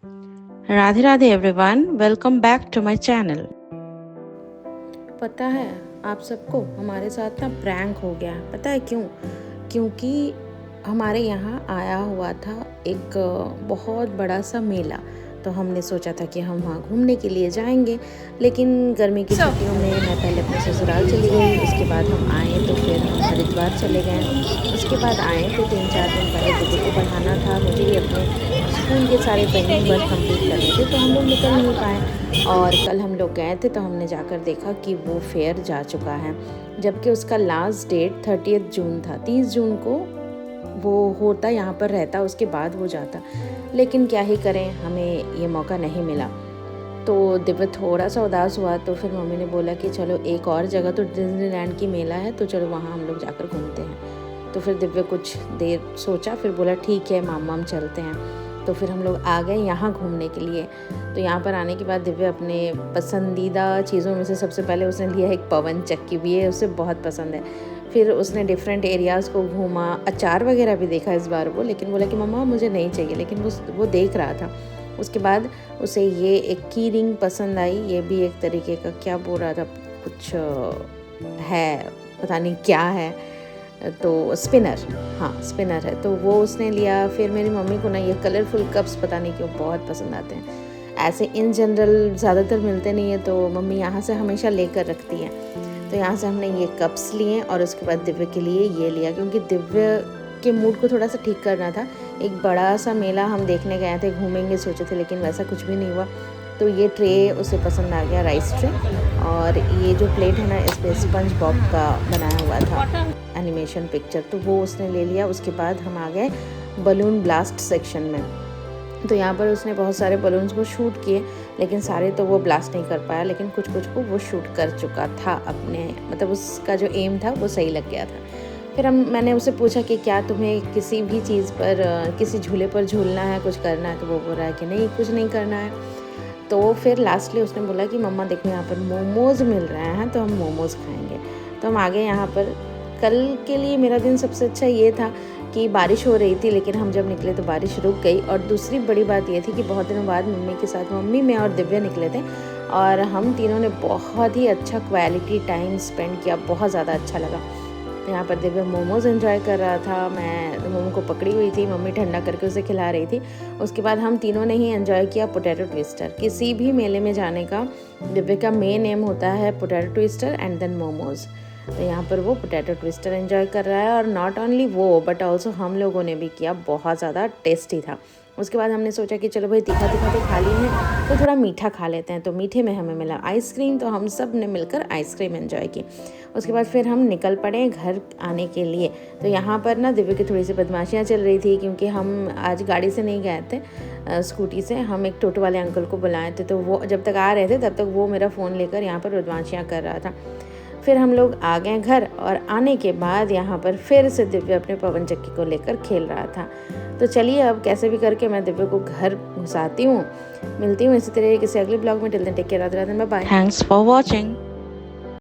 Radhe Radhe everyone, welcome back to my channel. पता है आप सबको हमारे साथ ना प्रैंक हो गया। पता है क्यों? क्योंकि हमारे यहाँ आया हुआ था एक बहुत बड़ा सा मेला। तो हमने सोचा था कि हम वहाँ घूमने के लिए जाएंगे, लेकिन गर्मी की छुट्टियों में मैं पहले अपने ससुराल चली गई। उसके बाद हम आए तो फिर हम हरिद्वार चले गए। उसके बाद आए तो 3-4 दिन पहले दीदी को पढ़ाना था, मुझे भी अपने स्कूल के सारे पेंडिंग वर्क कंप्लीट करने थे, तो हम लोग निकल नहीं पाए। और कल हम लोग गए थे तो हमने जाकर देखा कि वो फेयर जा चुका है, जबकि उसका लास्ट डेट 30 जून था। 30 जून को वो होता, यहाँ पर रहता, उसके बाद वो जाता। लेकिन क्या ही करें, हमें ये मौका नहीं मिला। तो दिव्य थोड़ा सा उदास हुआ। तो फिर मम्मी ने बोला कि चलो एक और जगह तो डिज्नीलैंड की मेला है, तो चलो वहाँ हम लोग जाकर घूमते हैं। तो फिर दिव्य कुछ देर सोचा, फिर बोला ठीक है माम चलते हैं। तो फिर हम लोग आ गए यहाँ घूमने के लिए। तो यहाँ पर आने के बाद दिव्य अपने पसंदीदा चीज़ों में से सबसे पहले उसने लिया एक पवन चक्की भी है, उसे बहुत पसंद है। फिर उसने डिफरेंट एरियाज़ को घूमा, अचार वगैरह भी देखा इस बार वो, लेकिन बोला कि मम्मा मुझे नहीं चाहिए, लेकिन वो देख रहा था। उसके बाद उसे ये एक की रिंग पसंद आई, ये भी एक तरीके का क्या बोल रहा था, कुछ है, पता नहीं क्या है, तो स्पिनर, हाँ स्पिनर है, तो वो उसने लिया। फिर मेरी मम्मी को ना ये कलरफुल कप्स पता नहीं क्यों बहुत पसंद आते हैं। ऐसे इन जनरल ज़्यादातर मिलते नहीं है, तो मम्मी यहाँ से हमेशा लेकर रखती है। तो यहाँ से हमने ये कप्स लिए और उसके बाद दिव्य के लिए ये लिया, क्योंकि दिव्य के मूड को थोड़ा सा ठीक करना था। एक बड़ा सा मेला हम देखने गए थे, घूमेंगे सोचे थे, लेकिन वैसा कुछ भी नहीं हुआ। तो ये ट्रे उसे पसंद आ गया, राइस ट्रे। और ये जो प्लेट है ना, इस पर स्पंज बॉब का बनाया हुआ था एनिमेशन पिक्चर, तो वो उसने ले लिया। उसके बाद हम आ गए बलून ब्लास्ट सेक्शन में। तो यहाँ पर उसने बहुत सारे बलून्स को शूट किए, लेकिन सारे तो वो ब्लास्ट नहीं कर पाया, लेकिन कुछ कुछ को वो शूट कर चुका था अपने, मतलब उसका जो एम था वो सही लग गया था। फिर मैंने उससे पूछा कि क्या तुम्हें किसी भी चीज़ पर, किसी झूले पर झूलना है, कुछ करना है? तो वो बोल रहा है कि नहीं, कुछ नहीं करना है। तो फिर लास्टली उसने बोला कि मम्मा देखो यहाँ पर मोमोज़ मिल रहे हैं, तो हम मोमोज़ खाएंगे। तो हम आ गए यहाँ पर। कल के लिए मेरा दिन सबसे अच्छा ये था कि बारिश हो रही थी, लेकिन हम जब निकले तो बारिश रुक गई। और दूसरी बड़ी बात ये थी कि बहुत दिनों बाद मम्मी के साथ, मम्मी, मैं और दिव्या निकले थे, और हम तीनों ने बहुत ही अच्छा क्वालिटी टाइम स्पेंड किया, बहुत ज़्यादा अच्छा लगा। तो यहाँ पर दिव्या मोमोज़ एंजॉय कर रहा था, मैं मोमो को पकड़ी हुई थी, मम्मी ठंडा करके उसे खिला रही थी। उसके बाद हम तीनों ने ही एंजॉय किया पोटैटो ट्विस्टर। किसी भी मेले में जाने का दिव्या का मेन एम होता है potato twister and then momos. तो यहाँ पर वो पोटैटो ट्विस्टर एंजॉय कर रहा है, और नॉट ओनली वो बट ऑल्सो हम लोगों ने भी किया, बहुत ज़्यादा टेस्टी था। उसके बाद हमने सोचा कि चलो भाई तीखा तीखा तो खा लिए हैं, तो थोड़ा मीठा खा लेते हैं। तो मीठे में हमें मिला आइसक्रीम, तो हम सब ने मिलकर आइसक्रीम एंजॉय की। उसके बाद फिर हम निकल पड़े घर आने के लिए। तो यहाँ पर ना दिव्य की थोड़ी सी बदमाशियाँ चल रही थी, क्योंकि हम आज गाड़ी से नहीं गए थे, स्कूटी से। हम एक टोटो वाले अंकल को बुलाए थे, तो वो जब तक आ रहे थे तब तक वो मेरा फ़ोन लेकर यहाँ पर बदमाशियाँ कर रहा था। फिर हम लोग आ गए घर, और आने के बाद यहाँ पर फिर से दिव्य अपने पवन चक्की को लेकर खेल रहा था। तो चलिए अब कैसे भी करके मैं दिव्य को घर घुसाती हूँ। मिलती हूँ इसी तरह किसी अगले ब्लॉग में। Till then take care, Radhe Radhe, bye bye. Thanks for watching.